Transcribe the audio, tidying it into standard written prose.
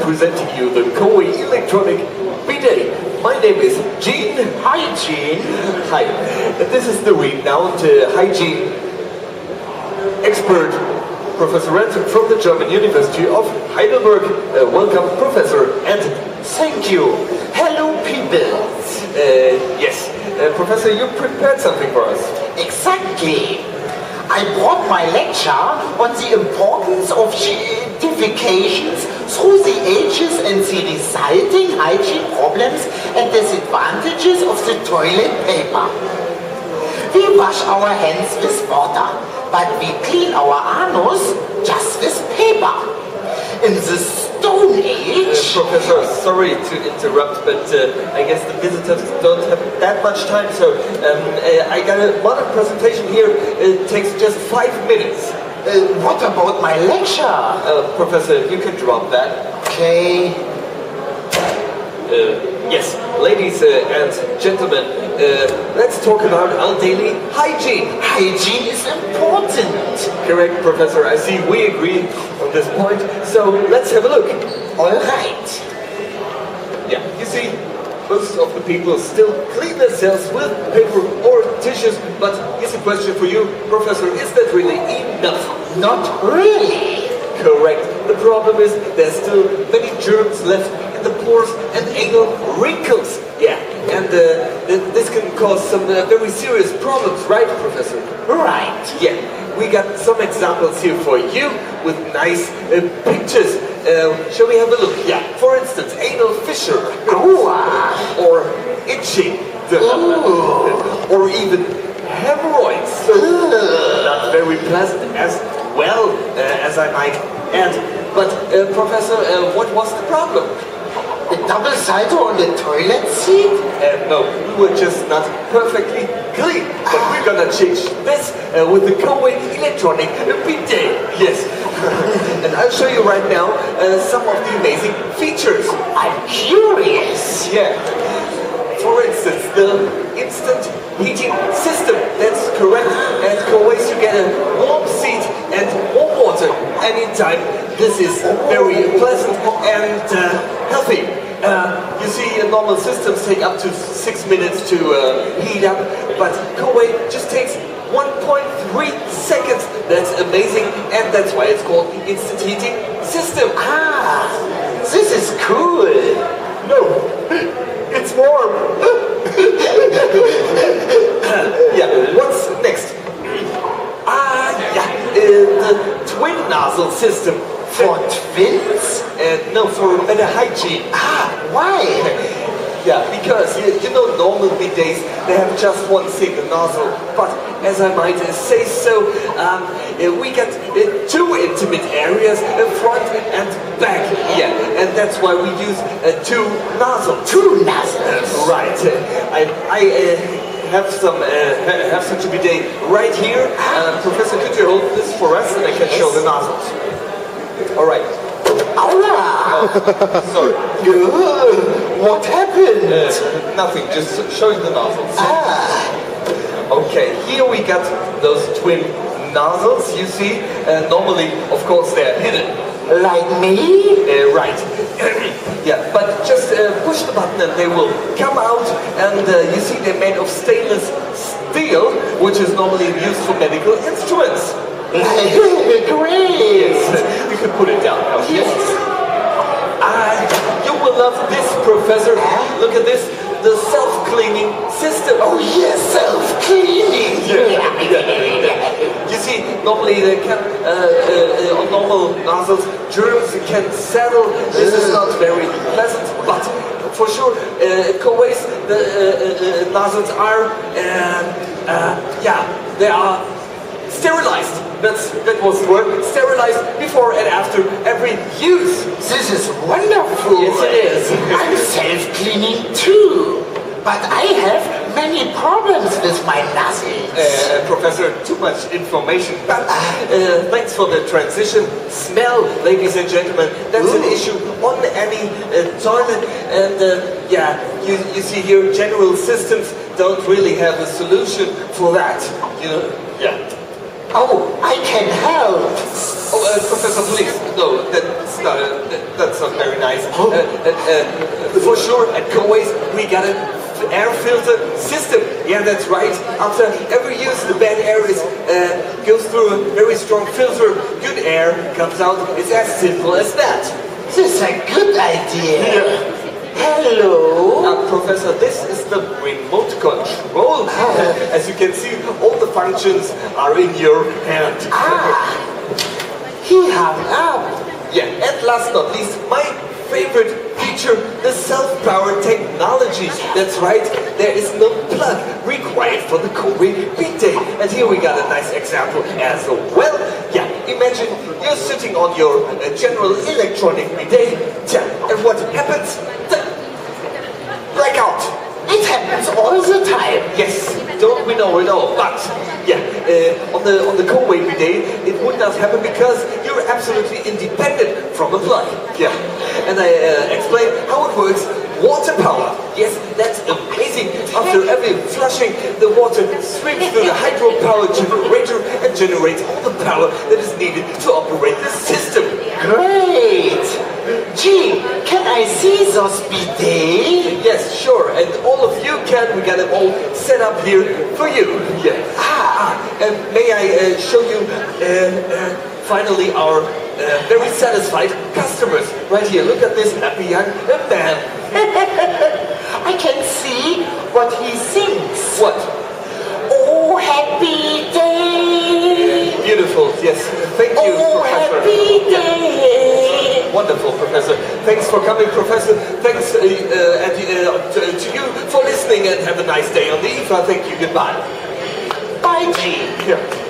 presenting you the Koi electronic bidet. My name is Gene. Hi, Gene. Hi. This is the renowned hygiene expert, Professor Ransom from the German University of Heidelberg. Welcome, Professor, and Thank you. Hello, people. yes, Professor, you prepared something for us. Exactly. I brought my lecture on the importance of defecations through the ages and the resulting hygiene problems and disadvantages of the toilet paper. We wash our hands with water, but we clean our anus just with paper. In the Stone Age... Professor, sorry to interrupt, but I guess the visitors don't have that much time, so I got a modern presentation here. It takes just 5 minutes. What about my lecture? Professor, you can drop that. Okay. Yes, ladies and gentlemen, let's talk about our daily hygiene. Hygiene is important. Correct, Professor. I see we agree on this point. So let's have a look. All right. Yeah, you see, most of the people still clean themselves with paper or tissues. But here's a question for you, Professor. Is that really enough? Not really. Correct. The problem is there's still many germs left in the pores and anal wrinkles. Yeah, and this can cause some very serious problems, right, Professor? Right. Yeah, we got some examples here for you with nice pictures. Shall we have a look? Yeah, for instance, anal fissure. Or itching. Or even hemorrhoids. Not very pleasant as well, as I might add. But, Professor, what was the problem? The double salto on the toilet seat? No, we were just not perfectly clean. But we're gonna change this with the Koi electronic bidet. Yes. And I'll show you right now some of the amazing features. I'm curious. Yeah. For instance, the instant heating system. That's correct. At Koi's you get a warm seat and warm water anytime. This is very pleasant and healthy. You see, normal systems take up to 6 minutes to heat up, but Koi just takes 1.3 seconds. That's amazing, and that's why it's called instant heating system. This is cool. No, it's warm. Yeah, what's next? The twin nozzle system. For twins? No, for better hygiene. Why? Yeah, because you know normal bidets, they have just one single nozzle. But as I might say so, we got two intimate areas, front and back. Yeah, and that's why we use two nozzles. Two nozzles? Right. I have such a bidet right here. Professor, could you hold this for us and I can show the nozzles? All right. Sorry. What happened? Nothing, just showing the nozzles. Okay, here we got those twin nozzles, you see. Normally, of course, they're hidden. Like me? Right. Yeah, but just push the button and they will come out. And you see they're made of stainless steel, which is normally used for medical instruments. Great! Yes, you can put it down now. Yes. You will love this, Professor. Look at this, the self-cleaning system. Oh yes, self-cleaning. Yeah. You see, normally they can, on normal nozzles, germs can settle. This is not very pleasant, but for sure, Koi's the nozzles are, they are sterilized. That was the word. Sterilized before and after every use. This is wonderful. Yes, it is. I'm self-cleaning too, but I have many problems with my nozzles. Professor, too much information. But thanks for the transition. Smell, ladies and gentlemen, that's an issue on any toilet. And you see here, general systems don't really have a solution for that. You know? Yeah. Oh, I can help. Oh, Professor, please. No, that's not very nice. nice. For sure, at Coways, we got an air filter system. Yeah, that's right. After every use, the bad air goes through a very strong filter. Good air comes out. It's as simple as that. This is a good idea. Yeah. Hello? Professor, this is the remote control. As you can see, all the functions are in your hand. He hung up. Yeah, and last not least, my favorite feature, the self-powered technology. That's right, there is no plug required for the Kowei bidet. And here we got a nice example as well. Yeah, imagine you're sitting on your general electronic bidet, and what happens? Blackout. It happens all the time. Yes, don't we know it all? But yeah, on the Kowei bidet, it would not happen because you're absolutely independent from a plug. Yeah, and I explain how it works. Water power. Yes, that's amazing. After every flushing, the water streams through the hydropower generator and generates all the power that is needed to operate the system. Great! Gee, can I see those bidet? Yes, sure, and all of you can. We got them all set up here for you. Yeah. And may I show you finally our very satisfied customers right here. Look at this happy young man. I can see what he thinks. What? Oh, happy day! Beautiful. Yes. Thank you, Oh, Professor. happy day! Wonderful, Professor. Thanks for coming, Professor. Thanks to you for listening, and have a nice day on the IFA. Thank you. Goodbye. Bye, G. Yeah.